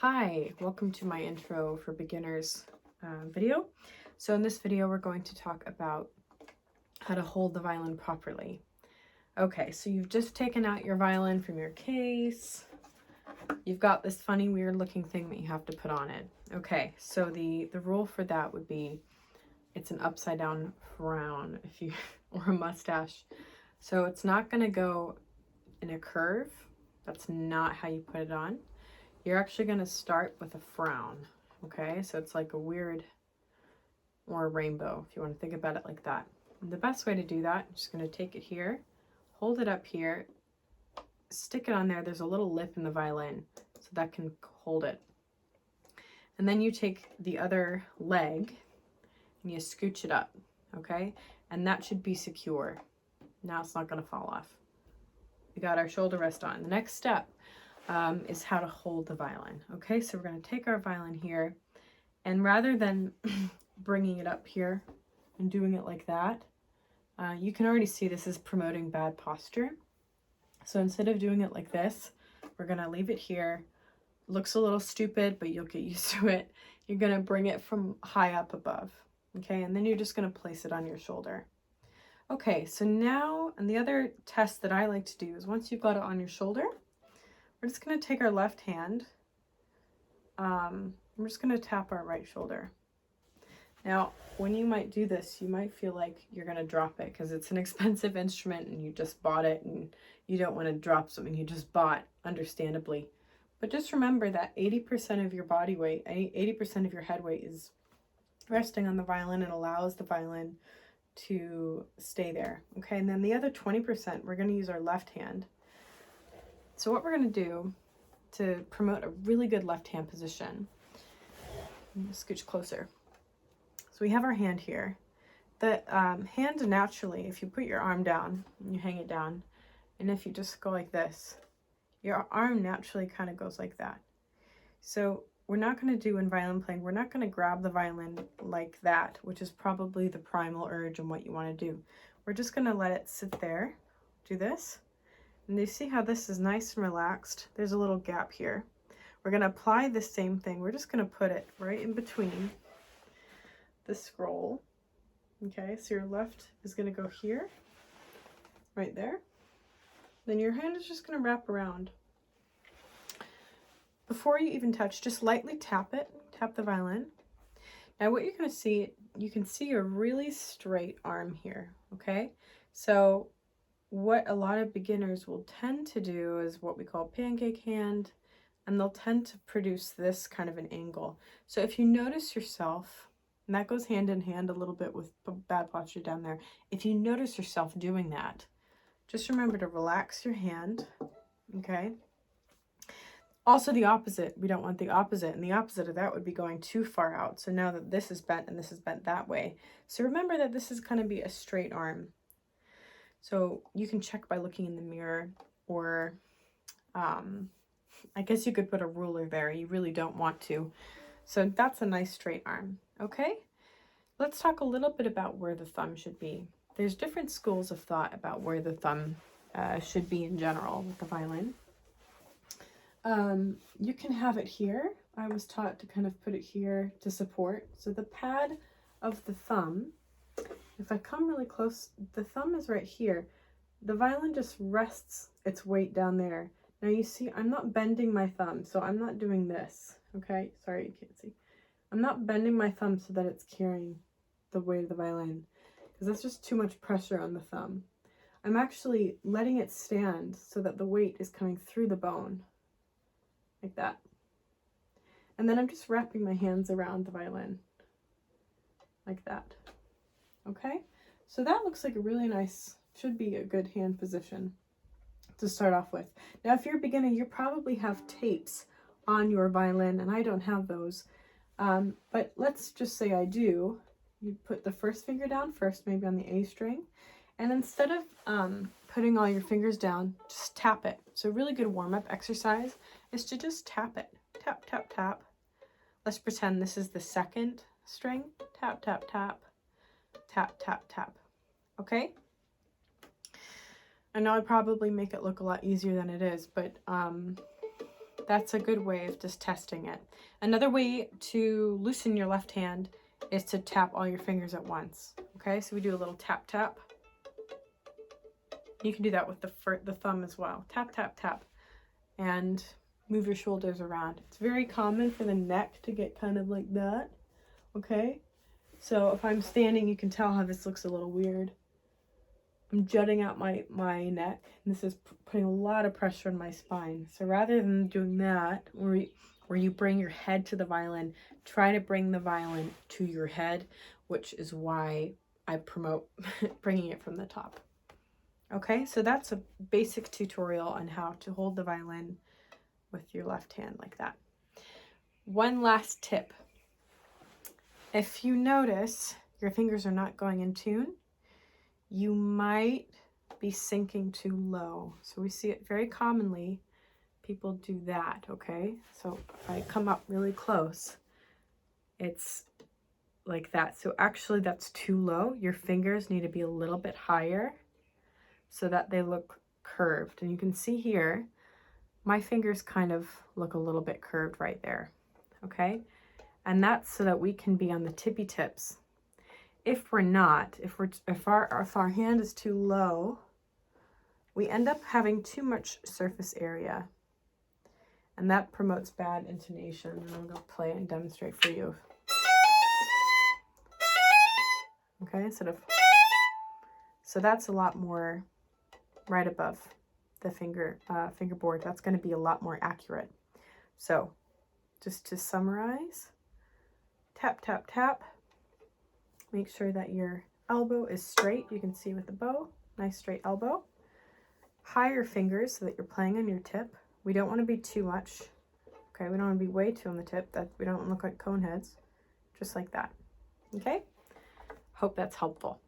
Hi, welcome to my intro for beginners video. So in this video, we're going to talk about how to hold the violin properly. Okay, so you've just taken out your violin from your case. You've got this funny, weird looking thing that you have to put on it. Okay, so the rule for that would be it's an upside down frown or a mustache. So it's not going to go in a curve. That's not how you put it on. You're actually going to start with a frown, okay? So it's like a weird, or a rainbow, if you want to think about it like that. And the best way to do that, I'm just going to take it here, hold it up here, stick it on there. There's a little lip in the violin, so that can hold it. And then you take the other leg, and you scooch it up, okay? And that should be secure. Now it's not going to fall off. We got our shoulder rest on. The next step is how to hold the violin. Okay, so we're going to take our violin here, and rather than bringing it up here and doing it like that, you can already see this is promoting bad posture. So instead of doing it like this, we're going to leave it here. Looks a little stupid, but you'll get used to it. You're going to bring it from high up above. Okay, and then you're just going to place it on your shoulder. Okay, so now, and the other test that I like to do is once you've got it on your shoulder, we're just going to take our left hand. We're just going to tap our right shoulder. Now, when you might do this, you might feel like you're going to drop it because it's an expensive instrument and you just bought it and you don't want to drop something you just bought, understandably. But just remember that 80% of your body weight, 80% of your head weight is resting on the violin and allows the violin to stay there. Okay, and then the other 20%, we're going to use our left hand. So what we're going to do to promote a really good left hand position, I'm going to scooch closer. So we have our hand here. The hand naturally, if you put your arm down and you hang it down, and if you just go like this, your arm naturally kind of goes like that. So we're not going to do in violin playing, we're not going to grab the violin like that, which is probably the primal urge and what you want to do. We're just going to let it sit there, do this. And you see how this is nice and relaxed? There's a little gap here. We're going to apply the same thing. We're just going to put it right in between the scroll. Okay, so your left is going to go here, right there. Then your hand is just going to wrap around. Before you even touch, just lightly tap it, tap the violin. Now what you're going to see, you can see a really straight arm here, okay? So what a lot of beginners will tend to do is what we call pancake hand, and they'll tend to produce this kind of an angle. So if you notice yourself, and that goes hand in hand a little bit with bad posture down there, if you notice yourself doing that, just remember to relax your hand, okay? Also the opposite, we don't want the opposite, and the opposite of that would be going too far out. So now that this is bent and this is bent that way, so remember that this is going to be a straight arm. So you can check by looking in the mirror, or I guess you could put a ruler there. You really don't want to. So that's a nice straight arm. Okay, let's talk a little bit about where the thumb should be. There's different schools of thought about where the thumb should be in general with the violin. You can have it here. I was taught to kind of put it here to support. So the pad of the thumb, if I come really close, the thumb is right here. The violin just rests its weight down there. Now you see, I'm not bending my thumb, so I'm not doing this, okay? Sorry, you can't see. I'm not bending my thumb so that it's carrying the weight of the violin, because that's just too much pressure on the thumb. I'm actually letting it stand so that the weight is coming through the bone, like that. And then I'm just wrapping my hands around the violin, like that. Okay, so that looks like a really nice, should be a good hand position to start off with. Now, if you're a beginner, you probably have tapes on your violin, and I don't have those. But let's just say I do. You put the first finger down first, maybe on the A string, and instead of putting all your fingers down, just tap it. So a really good warm-up exercise is to just tap it. Tap, tap, tap. Let's pretend this is the second string. Tap, tap, tap. Tap, tap, tap. Okay? I know I'd probably make it look a lot easier than it is, but that's a good way of just testing it. Another way to loosen your left hand is to tap all your fingers at once. Okay, so we do a little tap, tap. You can do that with the thumb as well. Tap, tap, tap. And move your shoulders around. It's very common for the neck to get kind of like that. Okay, so if I'm standing, you can tell how this looks a little weird. I'm jutting out my neck, and this is putting a lot of pressure on my spine. So rather than doing that, where you bring your head to the violin, try to bring the violin to your head, which is why I promote bringing it from the top. Okay, so that's a basic tutorial on how to hold the violin with your left hand like that. One last tip. If you notice your fingers are not going in tune, you might be sinking too low. So we see it very commonly. People do that, okay? So if I come up really close, it's like that. So actually that's too low. Your fingers need to be a little bit higher so that they look curved. And you can see here, my fingers kind of look a little bit curved right there, okay? And that's so that we can be on the tippy tips. If we're not, if our hand is too low, we end up having too much surface area. And that promotes bad intonation. And I'm gonna play it and demonstrate for you. Okay, so that's a lot more right above the fingerboard. That's going to be a lot more accurate. So just to summarize, tap, tap, tap. Make sure that your elbow is straight. You can see with the bow, nice straight elbow. Higher fingers so that you're playing on your tip. We don't want to be too much. Okay, we don't want to be way too on the tip. That we don't look like cone heads. Just like that. Okay? Hope that's helpful.